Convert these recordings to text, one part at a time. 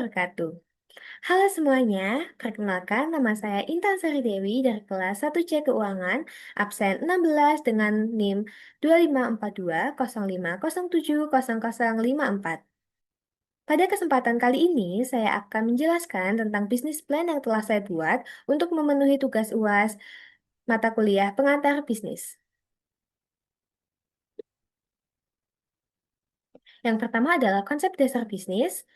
wabarakatuh. Halo semuanya, perkenalkan nama saya Intan Sari Dewi dari kelas 1C Keuangan, absen 16 dengan NIM 254205070054. Pada kesempatan kali ini, saya akan menjelaskan tentang bisnis plan yang telah saya buat untuk memenuhi tugas UAS mata kuliah pengantar bisnis. Yang pertama adalah konsep dasar bisnis.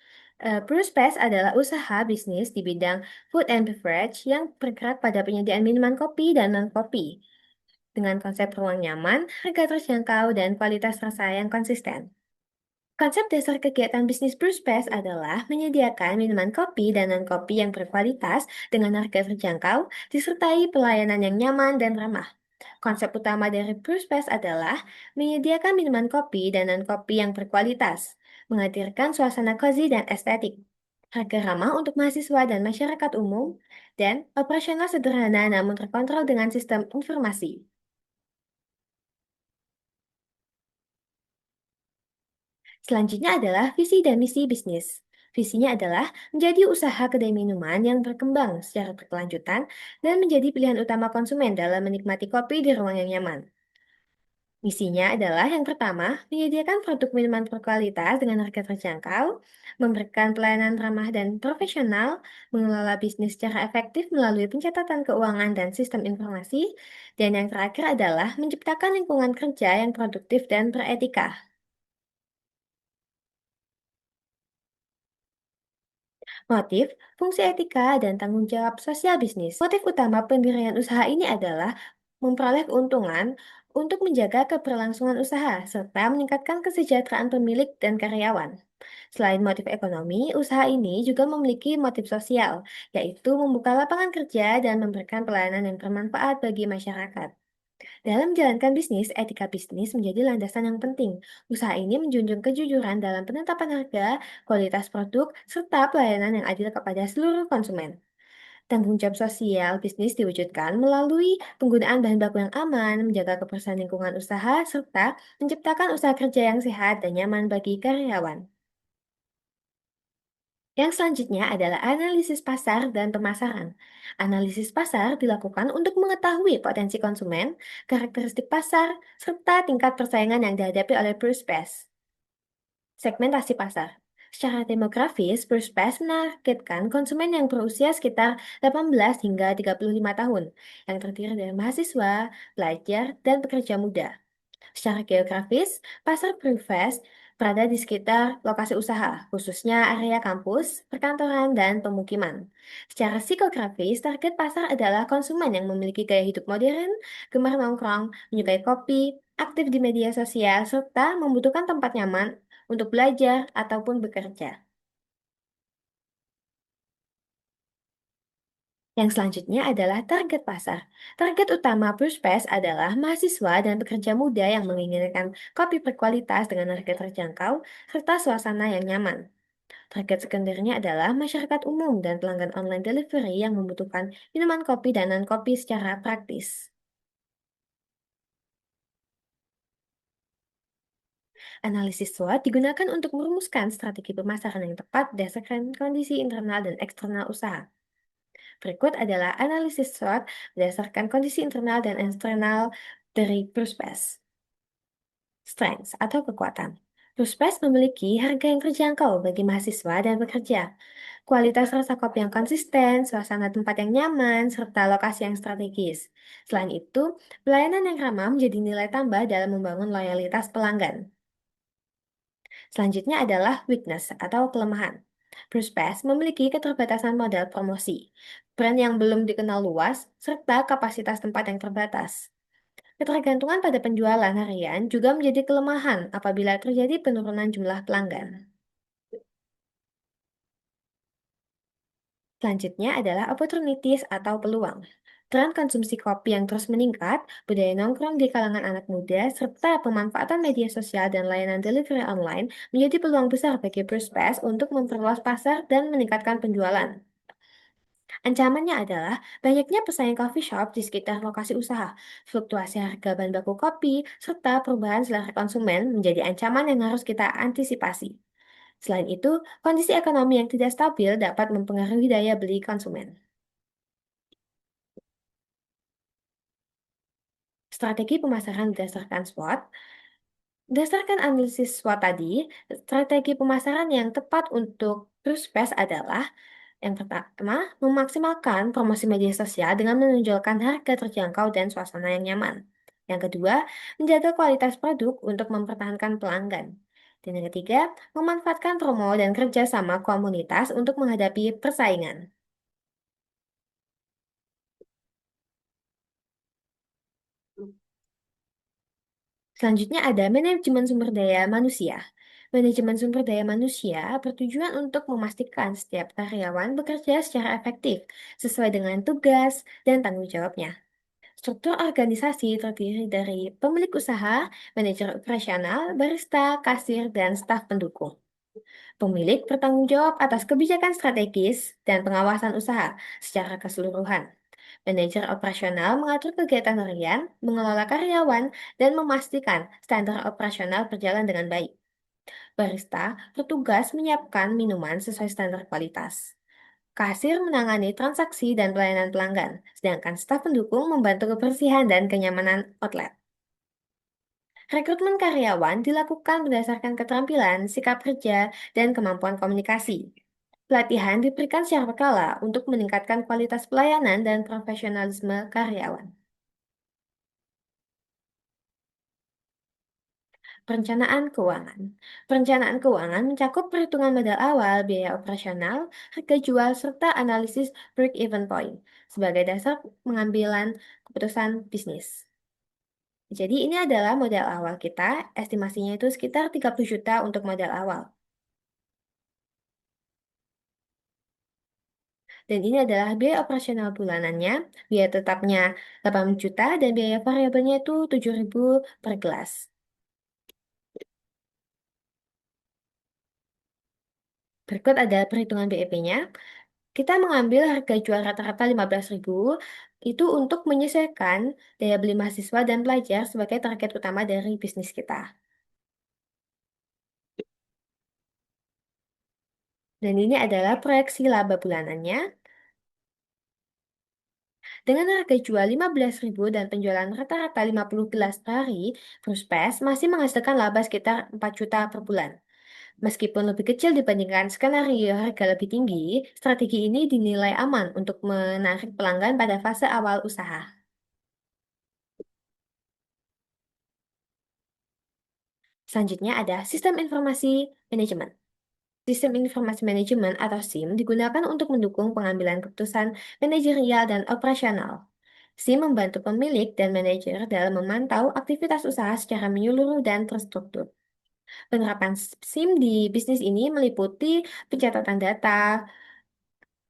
Bruce Pass adalah usaha bisnis di bidang food and beverage yang bergerak pada penyediaan minuman kopi dan non-kopi. Dengan konsep ruang nyaman, harga terjangkau, dan kualitas rasa yang konsisten. Konsep dasar kegiatan bisnis Bruce Pass adalah menyediakan minuman kopi dan non-kopi yang berkualitas dengan harga terjangkau, disertai pelayanan yang nyaman dan ramah. Konsep utama dari Bruce Pass adalah menyediakan minuman kopi dan non-kopi yang berkualitas, menghadirkan suasana cozy dan estetik, harga ramah untuk mahasiswa dan masyarakat umum, dan operasional sederhana namun terkontrol dengan sistem informasi. Selanjutnya adalah visi dan misi bisnis. Visinya adalah menjadi usaha kedai minuman yang berkembang secara berkelanjutan dan menjadi pilihan utama konsumen dalam menikmati kopi di ruang yang nyaman. Misinya adalah yang pertama, menyediakan produk minuman berkualitas dengan harga terjangkau, memberikan pelayanan ramah dan profesional, mengelola bisnis secara efektif melalui pencatatan keuangan dan sistem informasi, dan yang terakhir adalah menciptakan lingkungan kerja yang produktif dan beretika. Motif, fungsi etika, dan tanggung jawab sosial bisnis. Motif utama pendirian usaha ini adalah memperoleh keuntungan untuk menjaga keberlangsungan usaha serta meningkatkan kesejahteraan pemilik dan karyawan. Selain motif ekonomi, usaha ini juga memiliki motif sosial, yaitu membuka lapangan kerja dan memberikan pelayanan yang bermanfaat bagi masyarakat. Dalam menjalankan bisnis, etika bisnis menjadi landasan yang penting. Usaha ini menjunjung kejujuran dalam penetapan harga, kualitas produk, serta pelayanan yang adil kepada seluruh konsumen. Tanggung jawab sosial bisnis diwujudkan melalui penggunaan bahan baku yang aman, menjaga kebersihan lingkungan usaha, serta menciptakan usaha kerja yang sehat dan nyaman bagi karyawan. Yang selanjutnya adalah analisis pasar dan pemasaran. Analisis pasar dilakukan untuk mengetahui potensi konsumen, karakteristik pasar, serta tingkat persaingan yang dihadapi oleh Bruce. Segmentasi pasar. Secara demografis, Bruce menargetkan konsumen yang berusia sekitar 18 hingga 35 tahun, yang terdiri dari mahasiswa, pelajar, dan pekerja muda. Secara geografis, pasar Brewfest berada di sekitar lokasi usaha, khususnya area kampus, perkantoran, dan pemukiman. Secara psikografis, target pasar adalah konsumen yang memiliki gaya hidup modern, gemar nongkrong, menyukai kopi, aktif di media sosial, serta membutuhkan tempat nyaman untuk belajar ataupun bekerja. Yang selanjutnya adalah target pasar. Target utama Pushpes adalah mahasiswa dan pekerja muda yang menginginkan kopi berkualitas dengan harga terjangkau serta suasana yang nyaman. Target sekundernya adalah masyarakat umum dan pelanggan online delivery yang membutuhkan minuman kopi dan non-kopi secara praktis. Analisis SWOT digunakan untuk merumuskan strategi pemasaran yang tepat berdasarkan kondisi internal dan eksternal usaha. Berikut adalah analisis SWOT berdasarkan kondisi internal dan eksternal dari Pushpes. Strengths atau kekuatan. Pushpes memiliki harga yang terjangkau bagi mahasiswa dan pekerja, kualitas rasa kopi yang konsisten, suasana tempat yang nyaman, serta lokasi yang strategis. Selain itu, pelayanan yang ramah menjadi nilai tambah dalam membangun loyalitas pelanggan. Selanjutnya adalah weakness atau kelemahan. Bruce Pass memiliki keterbatasan modal promosi, brand yang belum dikenal luas, serta kapasitas tempat yang terbatas. Ketergantungan pada penjualan harian juga menjadi kelemahan apabila terjadi penurunan jumlah pelanggan. Selanjutnya adalah opportunities atau peluang. Tren konsumsi kopi yang terus meningkat, budaya nongkrong di kalangan anak muda, serta pemanfaatan media sosial dan layanan delivery online menjadi peluang besar bagi Pushpass untuk memperluas pasar dan meningkatkan penjualan. Ancamannya adalah banyaknya pesaing coffee shop di sekitar lokasi usaha, fluktuasi harga bahan baku kopi, serta perubahan selera konsumen menjadi ancaman yang harus kita antisipasi. Selain itu, kondisi ekonomi yang tidak stabil dapat mempengaruhi daya beli konsumen. Strategi pemasaran berdasarkan SWOT. Berdasarkan analisis SWOT tadi, strategi pemasaran yang tepat untuk prospek adalah yang pertama, memaksimalkan promosi media sosial dengan menonjolkan harga terjangkau dan suasana yang nyaman. Yang kedua, menjaga kualitas produk untuk mempertahankan pelanggan. Dan yang ketiga, memanfaatkan promo dan kerjasama komunitas untuk menghadapi persaingan. Selanjutnya ada manajemen sumber daya manusia. Manajemen sumber daya manusia bertujuan untuk memastikan setiap karyawan bekerja secara efektif, sesuai dengan tugas dan tanggung jawabnya. Struktur organisasi terdiri dari pemilik usaha, manajer operasional, barista, kasir, dan staf pendukung. Pemilik bertanggung jawab atas kebijakan strategis dan pengawasan usaha secara keseluruhan. Manajer operasional mengatur kegiatan harian, mengelola karyawan, dan memastikan standar operasional berjalan dengan baik. Barista bertugas menyiapkan minuman sesuai standar kualitas. Kasir menangani transaksi dan pelayanan pelanggan, sedangkan staf pendukung membantu kebersihan dan kenyamanan outlet. Rekrutmen karyawan dilakukan berdasarkan keterampilan, sikap kerja, dan kemampuan komunikasi. Pelatihan diberikan secara berkala untuk meningkatkan kualitas pelayanan dan profesionalisme karyawan. Perencanaan keuangan. Perencanaan keuangan mencakup perhitungan modal awal, biaya operasional, harga jual, serta analisis break-even point sebagai dasar pengambilan keputusan bisnis. Jadi ini adalah modal awal kita, estimasinya itu sekitar 30 juta untuk modal awal. Dan ini adalah biaya operasional bulanannya, biaya tetapnya 8 juta, dan biaya variabelnya itu 7.000 per gelas. Berikut ada perhitungan BEP-nya. Kita mengambil harga jual rata-rata 15.000 itu untuk menyesuaikan daya beli mahasiswa dan pelajar sebagai target utama dari bisnis kita. Dan ini adalah proyeksi laba bulanannya. Dengan harga jual 15.000 dan penjualan rata-rata 50 gelas per hari, Fruspes masih menghasilkan laba sekitar 4 juta per bulan. Meskipun lebih kecil dibandingkan skenario harga lebih tinggi, strategi ini dinilai aman untuk menarik pelanggan pada fase awal usaha. Selanjutnya ada sistem informasi manajemen. Sistem informasi manajemen atau SIM digunakan untuk mendukung pengambilan keputusan manajerial dan operasional. SIM membantu pemilik dan manajer dalam memantau aktivitas usaha secara menyeluruh dan terstruktur. Penerapan SIM di bisnis ini meliputi pencatatan data,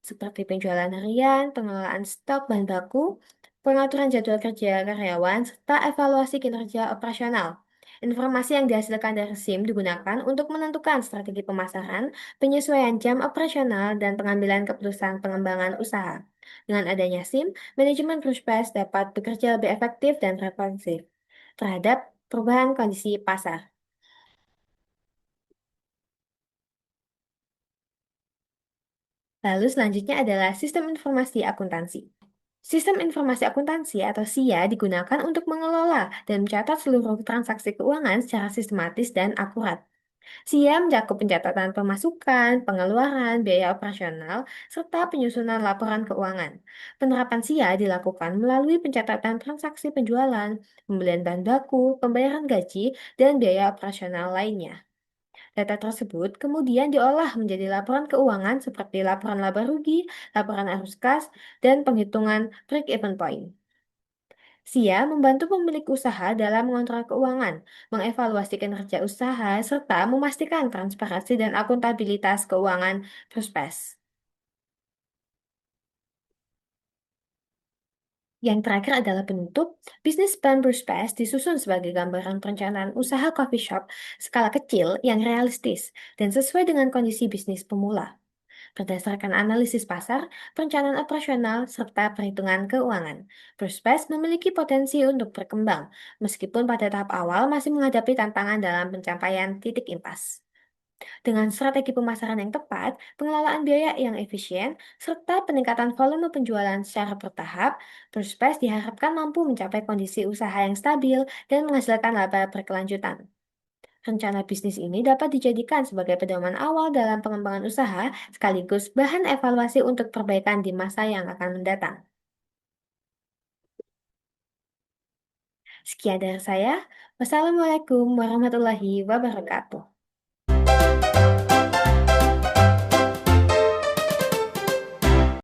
seperti penjualan harian, pengelolaan stok bahan baku, pengaturan jadwal kerja karyawan, serta evaluasi kinerja operasional. Informasi yang dihasilkan dari SIM digunakan untuk menentukan strategi pemasaran, penyesuaian jam operasional, dan pengambilan keputusan pengembangan usaha. Dengan adanya SIM, manajemen prospek dapat bekerja lebih efektif dan responsif terhadap perubahan kondisi pasar. Lalu selanjutnya adalah sistem informasi akuntansi. Sistem informasi akuntansi atau SIA digunakan untuk mengelola dan mencatat seluruh transaksi keuangan secara sistematis dan akurat. SIA mencakup pencatatan pemasukan, pengeluaran, biaya operasional, serta penyusunan laporan keuangan. Penerapan SIA dilakukan melalui pencatatan transaksi penjualan, pembelian bahan baku, pembayaran gaji, dan biaya operasional lainnya. Data tersebut kemudian diolah menjadi laporan keuangan seperti laporan laba rugi, laporan arus kas, dan penghitungan break-even point. SIA membantu pemilik usaha dalam mengontrol keuangan, mengevaluasi kinerja usaha, serta memastikan transparansi dan akuntabilitas keuangan prospes. Yang terakhir adalah penutup. Bisnis plan prospes disusun sebagai gambaran perencanaan usaha coffee shop skala kecil yang realistis dan sesuai dengan kondisi bisnis pemula. Berdasarkan analisis pasar, perencanaan operasional, serta perhitungan keuangan, Prospes memiliki potensi untuk berkembang, meskipun pada tahap awal masih menghadapi tantangan dalam pencapaian titik impas. Dengan strategi pemasaran yang tepat, pengelolaan biaya yang efisien, serta peningkatan volume penjualan secara bertahap, Purspes diharapkan mampu mencapai kondisi usaha yang stabil dan menghasilkan laba berkelanjutan. Rencana bisnis ini dapat dijadikan sebagai pedoman awal dalam pengembangan usaha, sekaligus bahan evaluasi untuk perbaikan di masa yang akan mendatang. Sekian dari saya. Wassalamualaikum warahmatullahi wabarakatuh.